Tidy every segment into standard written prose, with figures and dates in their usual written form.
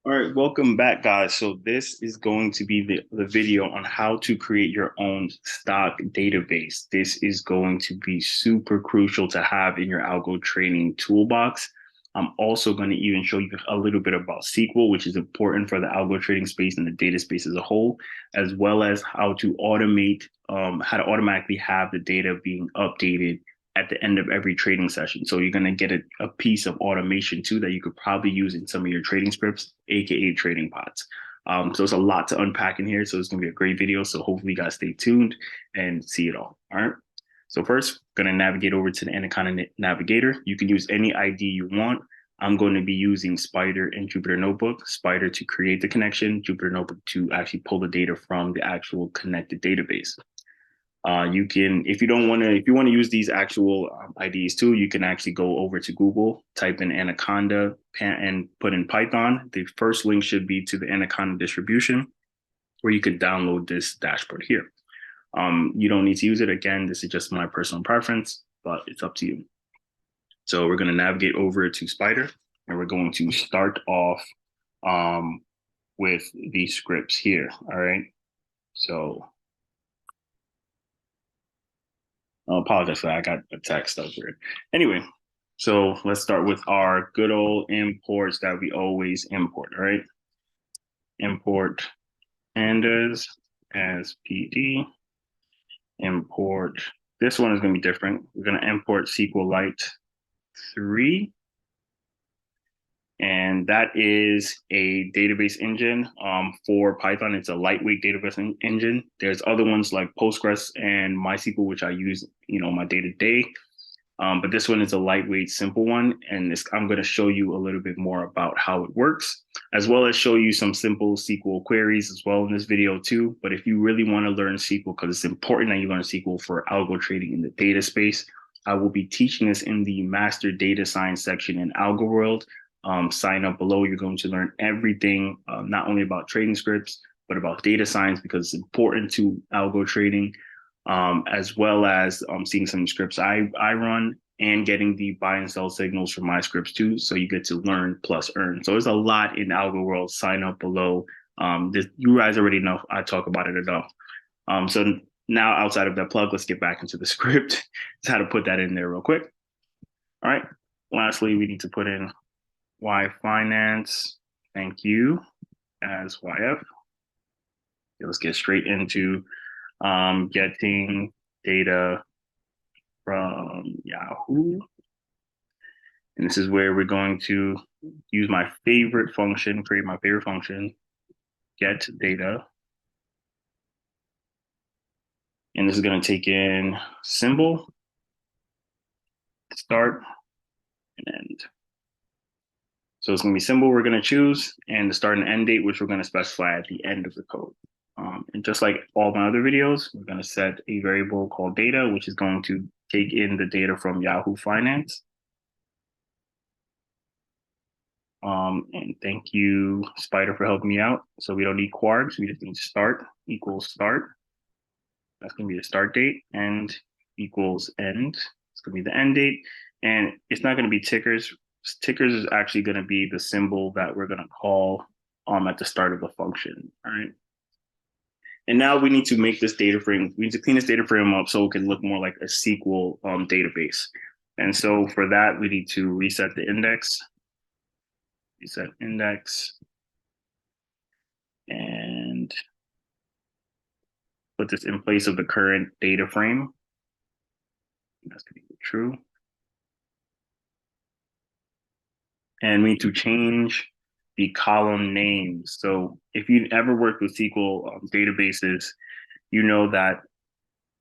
All right, welcome back, guys. So this is going to be the video on how to create your own stock database. This is going to be super crucial to have in your algo training toolbox. I'm also going to even show you a little bit about SQL, which is important for the algo trading space and the data space as a whole, as well as how to automate, how to automatically have the data being updated at the end of every trading session. So you're going to get a piece of automation too that you could probably use in some of your trading scripts, aka trading pods. So it's a lot to unpack in here. So it's going to be a great video. So hopefully you guys stay tuned and see it all. All right. So first, going to navigate over to the Anaconda Navigator. You can use any ID you want. I'm going to be using Spider and Jupyter Notebook. Spider to create the connection, Jupyter Notebook to actually pull the data from the actual connected database. You can, if you don't want to, if you want to use these actual IDs too, you can actually go over to Google, type in Anaconda and put in Python. The first link should be to the Anaconda distribution where you could download this dashboard here. You don't need to use it. Again, this is just my personal preference, but it's up to you. So we're going to navigate over to Spider and we're going to start off with these scripts here. All right. So I apologize for that. I got a text over it. Anyway, so let's start with our good old imports that we always import. All right. Import pandas as PD. Import. This one is going to be different. We're going to import SQLite 3. And that is a database engine for Python. It's a lightweight database engine. There's other ones like Postgres and MySQL, which I use, my day to day. But this one is a lightweight, simple one. And I'm going to show you a little bit more about how it works, as well as show you some simple SQL queries as well in this video too. But if you really want to learn SQL, because it's important that you learn SQL for algo trading in the data space, I will be teaching this in the Master Data Science section in Algo World. Sign up below. You're going to learn everything, not only about trading scripts, but about data science because it's important to algo trading, as well as seeing some scripts I run and getting the buy and sell signals from my scripts too. So you get to learn plus earn. So there's a lot in Algo World. Sign up below. You guys already know I talk about it enough. So now outside of that plug, let's get back into the script. Just how to put that in there real quick. All right. Lastly, we need to put in Y finance. Thank you as YF. Okay, let's get straight into getting data from Yahoo. And this is where we're going to use my favorite function, create my favorite function, get data. And this is going to take in symbol, start, and end. So it's going to be symbol we're going to choose, and the start and end date, which we're going to specify at the end of the code. And just like all my other videos, we're going to set a variable called data, which is going to take in the data from Yahoo Finance. And thank you, Spider, for helping me out. So we don't need quarks. We just need start equals start. That's going to be the start date. And equals end. It's going to be the end date. And it's not going to be tickers. Tickers is actually going to be the symbol that we're going to call at the start of the function. All right. And now we need to make this data frame. We need to clean this data frame up so it can look more like a SQL database. And so for that, we need to reset the index. Reset index. And put this in place of the current data frame. That's going to be true. And we need to change the column names. So if you've ever worked with SQL databases, you know that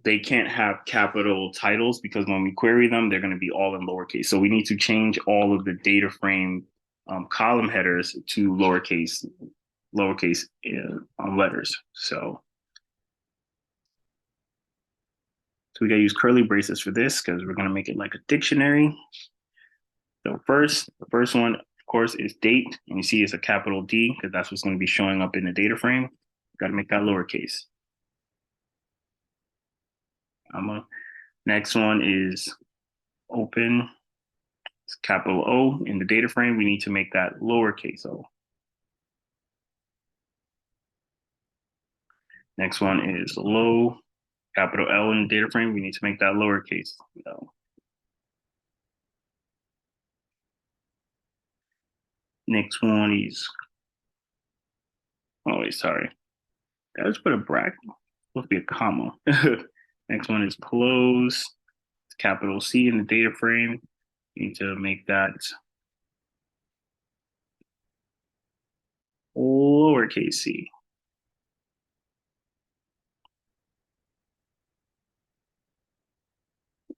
they can't have capital titles because when we query them, they're going to be all in lowercase. So we need to change all of the data frame column headers to lowercase letters. So we got to use curly braces for this because we're going to make it like a dictionary. So the first one, of course, is date. And you see it's a capital D because that's what's going to be showing up in the data frame. Got to make that lowercase. Next one is open. It's capital O in the data frame. We need to make that lowercase o. Next one is low, capital L in the data frame. We need to make that lowercase L. Next one is, oh wait, sorry. I just put a bracket. It's supposed to be a comma. Next one is close, capital C in the data frame. You need to make that lowercase c.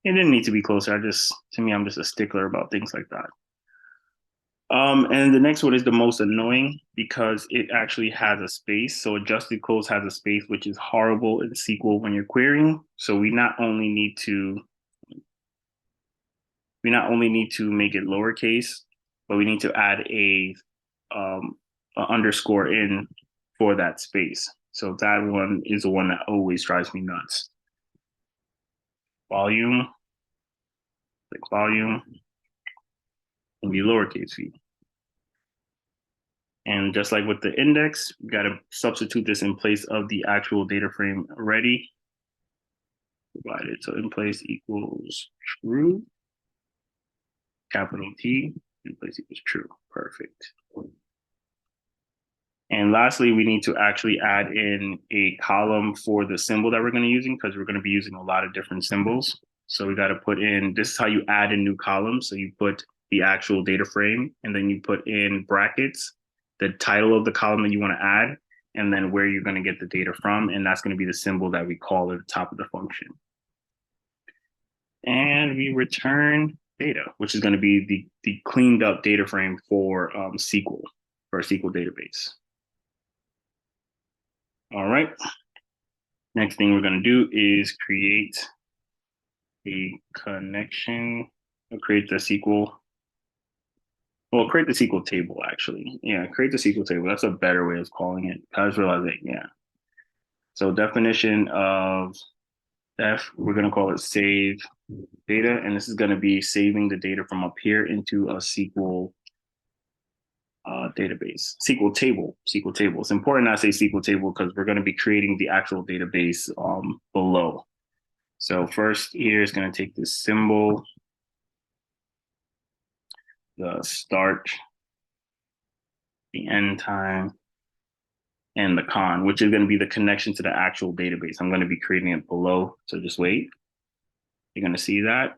It didn't need to be closer. To me, I'm just a stickler about things like that. And the next one is the most annoying because it actually has a space. So adjusted close has a space, which is horrible in SQL when you're querying. So we not only need to make it lowercase, but we need to add a underscore in for that space. So that one is the one that always drives me nuts. Volume, like volume, will be lowercase v. And just like with the index, we got to substitute this in place of the actual data frame already provided. So in place equals true, capital T, in place equals true. Perfect. And lastly, we need to actually add in a column for the symbol that we're going to be using because we're going to be using a lot of different symbols. So we got to put in, this is how you add in new columns. So you put the actual data frame and then you put in brackets, the title of the column that you want to add, and then where you're going to get the data from. And that's going to be the symbol that we call at the top of the function. And we return data, which is going to be the cleaned up data frame for SQL, for a SQL database. All right. Next thing we're going to do is create a connection, or create the SQL. Well, create the SQL table, actually. Yeah, create the SQL table. That's a better way of calling it. I just realized that, yeah. So definition of def, we're going to call it save data. And this is going to be saving the data from up here into a SQL database, SQL table, SQL table. It's important I say SQL table because we're going to be creating the actual database below. So first here is going to take this symbol, the start, the end time, and the con, which is going to be the connection to the actual database. I'm going to be creating it below, so just wait. You're going to see that.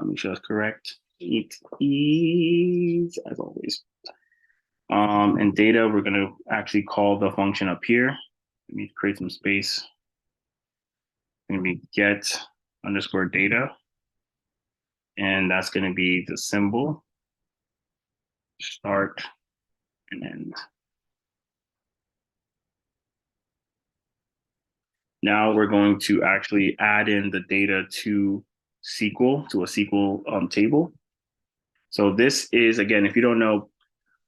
Make sure that's correct. It is, as always. And data, we're going to actually call the function up here. Let me create some space. It's going to be get underscore data. And that's going to be the symbol, start, and end. Now we're going to actually add in the data to SQL, to a SQL table. So this is, again, if you don't know,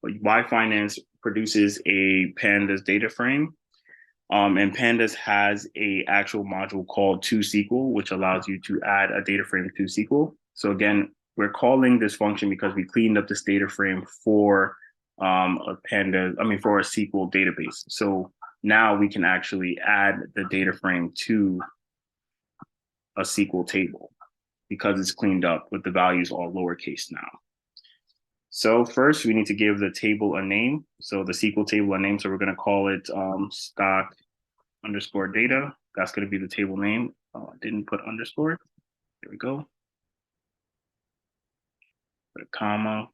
Y Finance produces a Pandas data frame. And Pandas has a actual module called ToSQL, which allows you to add a data frame to SQL. So again, we're calling this function because we cleaned up this data frame for for a SQL database. So now we can actually add the data frame to a SQL table because it's cleaned up with the values all lowercase now. So first we need to give the table a name. So the SQL table a name. So we're going to call it stock underscore data. That's going to be the table name. Oh, I didn't put underscore. There we go. Put a comma.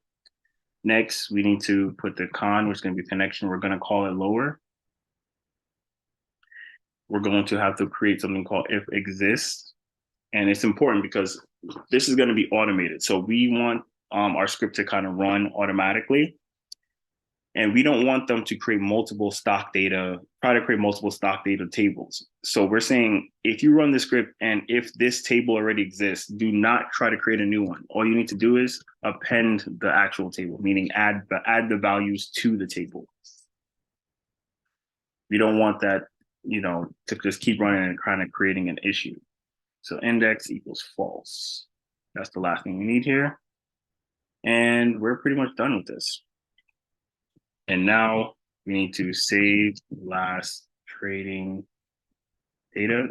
Next, we need to put the con, which is going to be connection. We're going to call it lower. We're going to have to create something called if exists. And it's important because this is going to be automated. So we want our script to kind of run automatically. And we don't want them to create multiple stock data, try to create multiple stock data tables. So we're saying if you run the script and if this table already exists, do not try to create a new one. All you need to do is append the actual table, meaning add the values to the table. We don't want that, to just keep running and kind of creating an issue. So index equals false. That's the last thing we need here. And we're pretty much done with this. And now we need to save last trading data.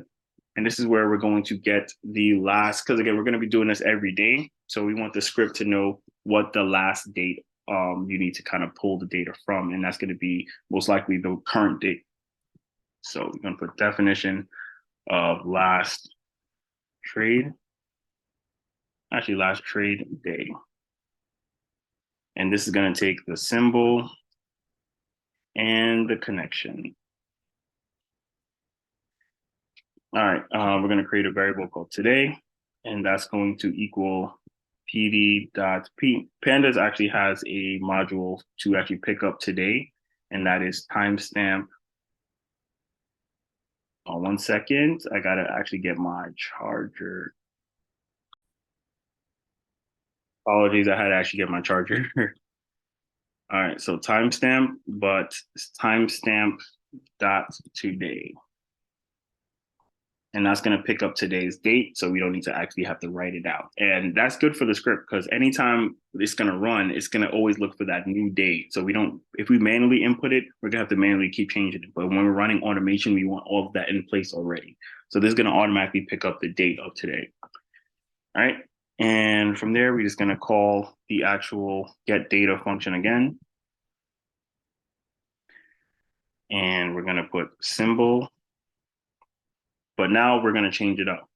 And this is where we're going to get the last, because again, we're going to be doing this every day. So we want the script to know what the last date you need to kind of pull the data from. And that's going to be most likely the current date. So we're going to put definition of last trade, actually last trade day. And this is going to take the symbol and the connection. All right, we're going to create a variable called today, and that's going to equal pd.p. Pandas actually has a module to actually pick up today, and that is timestamp. 1 second, I gotta actually get my charger. Apologies, I had to actually get my charger. All right, so timestamp, but it's timestamp dot today. And that's going to pick up today's date. So we don't need to actually have to write it out. And that's good for the script because anytime it's going to run, it's going to always look for that new date. So we don't, if we manually input it, we're going to have to manually keep changing it. But when we're running automation, we want all of that in place already. So this is going to automatically pick up the date of today. All right. And from there, we're just going to call the actual get data function again. And we're going to put symbol. But now we're going to change it up.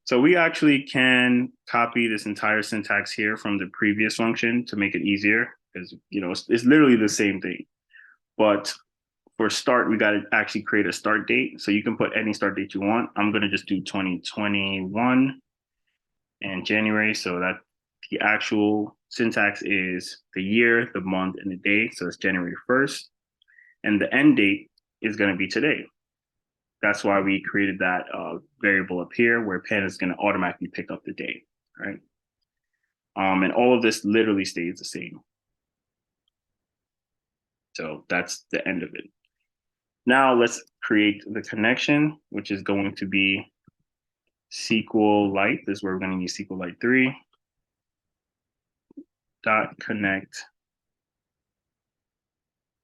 So we actually can copy this entire syntax here from the previous function to make it easier because, it's literally the same thing. But for start, we got to actually create a start date. So you can put any start date you want. I'm going to just do 2021 and January. So that the actual syntax is the year, the month, and the day. So it's January 1st. And the end date is going to be today. That's why we created that variable up here where Pandas is going to automatically pick up the date, right? And all of this literally stays the same. So that's the end of it. Now let's create the connection, which is going to be SQLite. This is where we're going to use SQLite 3 dot connect.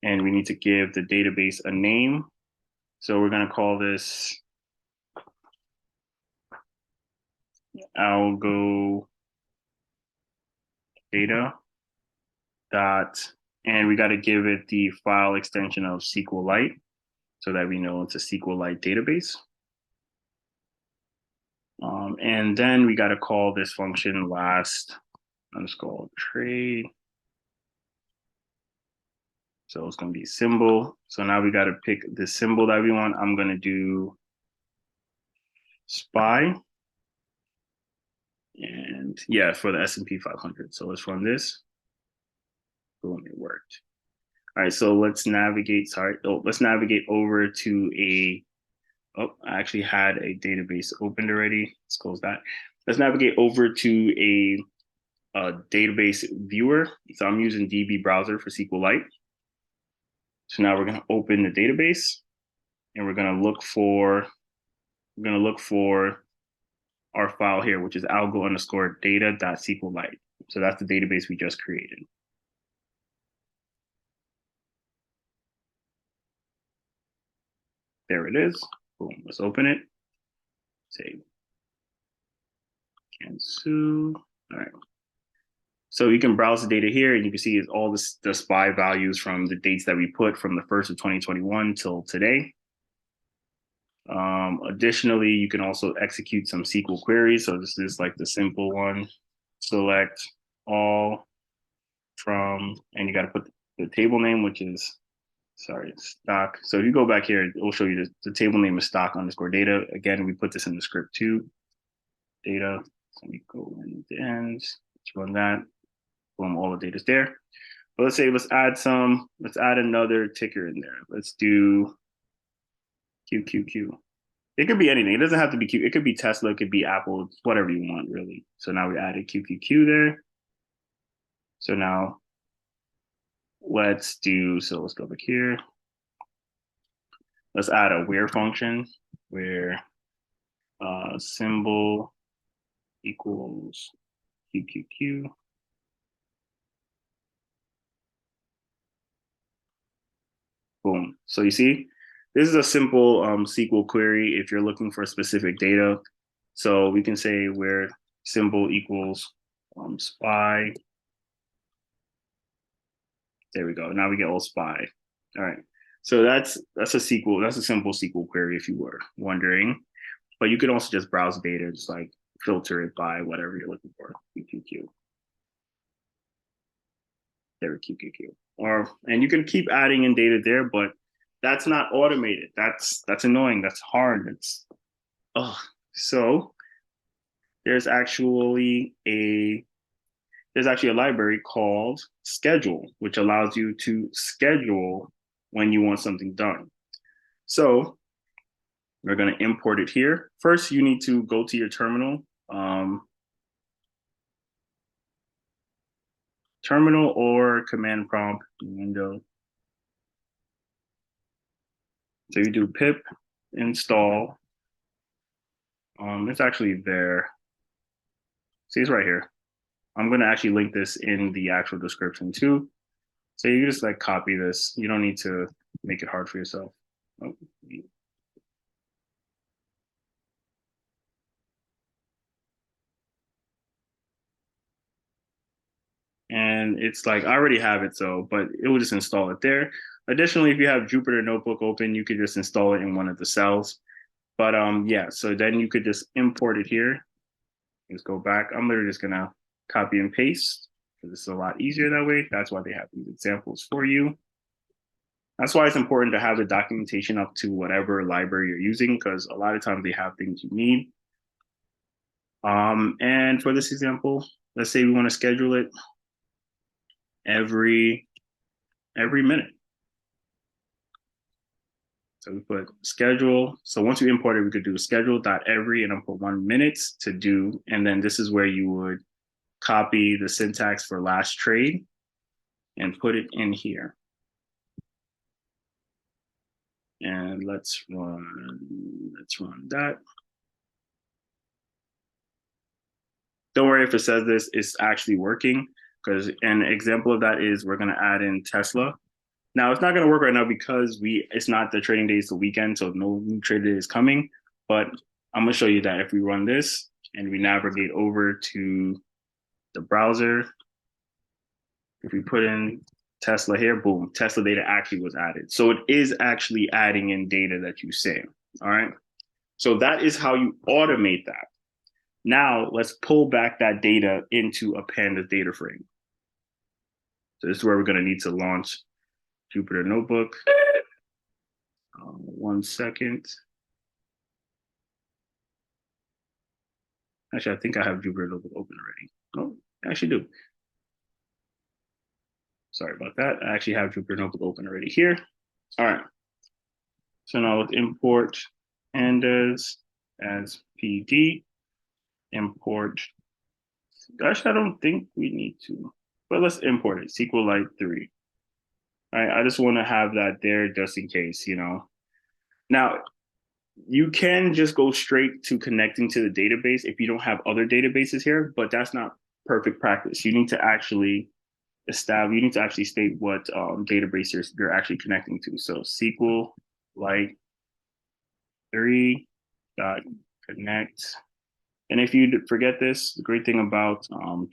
And we need to give the database a name. So we're going to call this algo data dot, and we got to give it the file extension of SQLite so that we know it's a SQLite database. And then we got to call this function last underscore trade. So it's going to be symbol. So now we got to pick the symbol that we want. I'm going to do SPY. And yeah, for the S&P 500. So let's run this. Boom, it worked. All right, so let's navigate. Let's navigate over to a. Oh, I actually had a database opened already. Let's close that. Let's navigate over to a database viewer. So I'm using DB browser for SQLite. So now we're going to open the database, and we're going to look for our file here, which is algo underscore data.sqlite. So that's the database we just created. There it is. Boom. Let's open it. Save. Cancel. All right. So you can browse the data here, and you can see it's all the SPY values from the dates that we put from the 1st of 2021 till today. Additionally, you can also execute some SQL queries. So this is like the simple one. Select all from, and you got to put the table name, which is, sorry, stock. So if you go back here, it will show you the table name is stock underscore data. Again, we put this in the script too. Data. So we go in the end. Let's run that. Boom, all the data's there. But let's say let's add another ticker in there. Let's do QQQ. It could be anything. It doesn't have to be Q. It could be Tesla. It could be Apple. It's whatever you want, really. So now we added QQQ there. So now let's go back here. Let's add a where function where symbol equals QQQ. Boom. So you see, This is a simple SQL query if you're looking for specific data. So we can say where symbol equals spy. There we go. Now we get all spy. All right. So that's a SQL. That's a simple SQL query if you were wondering. But you can also just browse data, just like filter it by whatever you're looking for. QQQ. There we QQQ. And you can keep adding in data there, but that's not automated. That's annoying. That's hard. It's oh. So there's actually a library called schedule, which allows you to schedule when you want something done. So we're going to import it here. First, you need to go to your terminal. Terminal or command prompt window. So you do pip install. It's actually there. See, it's right here. I'm going to actually link this in the actual description too. So you just like copy this. You don't need to make it hard for yourself. Oh. And it's like, I already have it, so, but it will just install it there. Additionally, if you have Jupyter Notebook open, you could just install it in one of the cells. But yeah, so then you could just import it here. Let's go back. I'm literally just gonna copy and paste because it's a lot easier that way. That's why they have these examples for you. That's why it's important to have the documentation up to whatever library you're using, because a lot of times they have things you need. And for this example, let's say we want to schedule it every minute. So we put schedule. So once we import it, we could do schedule.every and I'll put 1 minute to do. And then this is where you would copy the syntax for last trade and put it in here. And let's run that. Don't worry if it says this, it's actually working, because an example of that is we're going to add in Tesla. Now it's not going to work right now because it's not the trading day, it's the weekend, so no new trade day is coming. But I'm going to show you that if we run this and we navigate over to the browser, if we put in Tesla here, boom, Tesla data actually was added. So it is actually adding in data that you say. All right. So that is how you automate that. Now let's pull back that data into a Pandas data frame. So this is where we're going to need to launch Jupyter Notebook. 1 second. Actually, I think I have Jupyter Notebook open already. Oh, I actually do. Sorry about that. I actually have Jupyter Notebook open already here. All right. So now let's import pandas as PD. Import. Actually, I don't think we need to, but let's import it. SQLite 3. All right. I just want to have that there just in case, you know. Now, you can just go straight to connecting to the database if you don't have other databases here, but that's not perfect practice. You need to actually state what database you're actually connecting to. So SQLite 3 dot connect. And if you forget this, the great thing about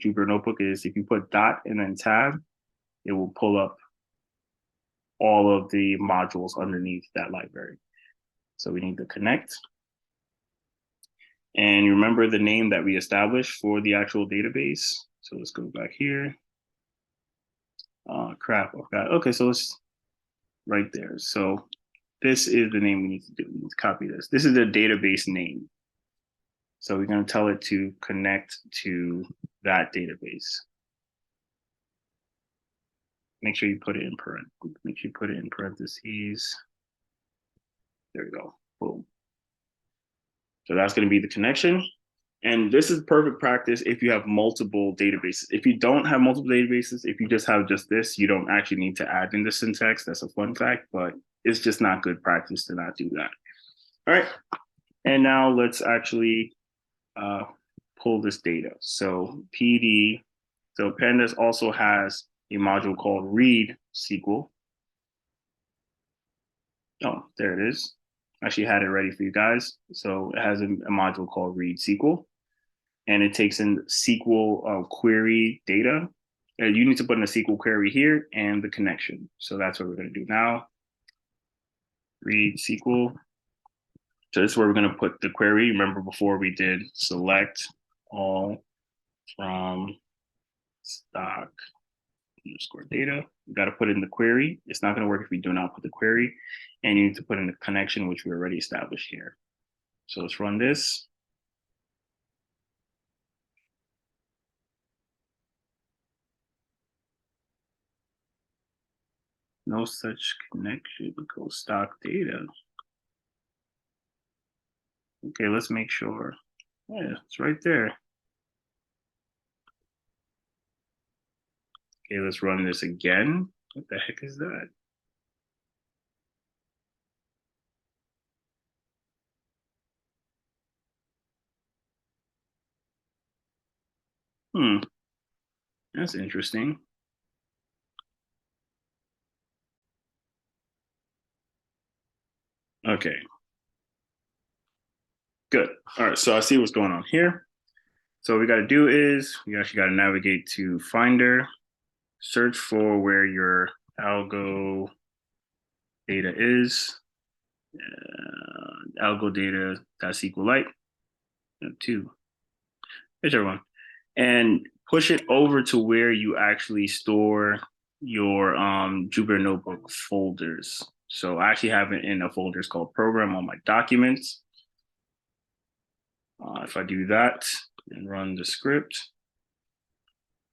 Jupyter Notebook is if you put dot and then tab, it will pull up all of the modules underneath that library. So we need to connect. And you remember the name that we established for the actual database. So let's go back here. Crap. Okay, so let's right there. So this is the name we need to do. We need to copy this. This is the database name. So we're going to tell it to connect to that database. Make sure you put it in parentheses. There we go. Boom. So that's going to be the connection. And this is perfect practice if you have multiple databases. If you don't have multiple databases, if you just have just this, you don't actually need to add in the syntax. That's a fun fact, but it's just not good practice to not do that. All right. And now let's actually pull this data. So PD, so Pandas also has a module called read SQL. Oh, there it is. I actually had it ready for you guys. So it has a module called read SQL, and it takes in SQL query data. And you need to put in a SQL query here and the connection. So that's what we're going to do now. Read SQL. So this is where we're going to put the query. Remember before we did select all from stock underscore data. We got to put in the query. It's not going to work if we do not put the query. And you need to put in the connection, which we already established here. So let's run this. No such connection because stock data. Okay, let's make sure. Yeah, it's right there. Okay, let's run this again. What the heck is that? Hmm, that's interesting. Okay, good. All right, so I see what's going on here. So what we got to do is we actually got to navigate to Finder, search for where your algo data is, algo data.SQLite, two, whichever one, and push it over to where you actually store your Jupyter Notebook folders. So I actually have it in a folder called Program on my documents. If I do that and run the script,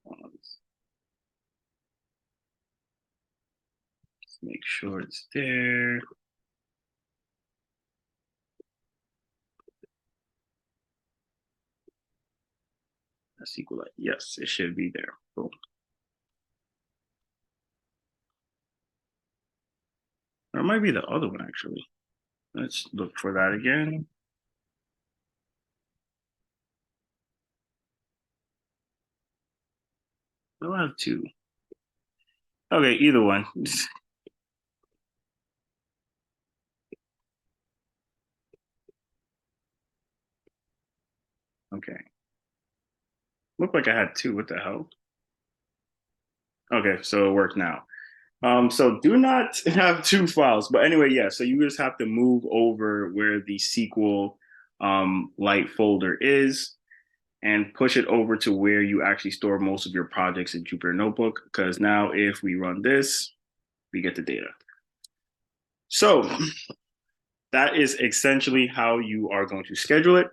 let's make sure it's there. SQLite, yes, it should be there. Boom. Or it might be the other one actually. Let's look for that again. I'll have two. Okay, either one. Okay. Looked like I had two. What the hell? Okay, so it worked now. So do not have two files. But anyway, yeah, so you just have to move over where the SQL light folder is and push it over to where you actually store most of your projects in Jupyter Notebook. Because now if we run this, we get the data. So that is essentially how you are going to schedule it,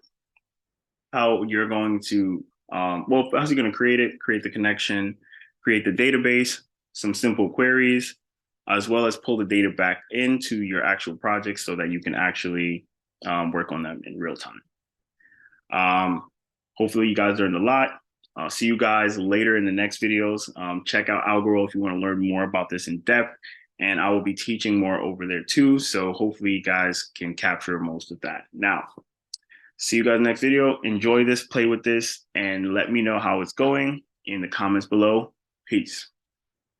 how you're going to, well, how's you going to create it, create the connection, create the database, some simple queries, as well as pull the data back into your actual projects so that you can actually work on them in real time. Hopefully you guys learned a lot. I'll see you guys later in the next videos. Check out Algoro if you want to learn more about this in depth. And I will be teaching more over there too. So hopefully you guys can capture most of that. Now, see you guys next video. Enjoy this, play with this, and let me know how it's going in the comments below. Peace.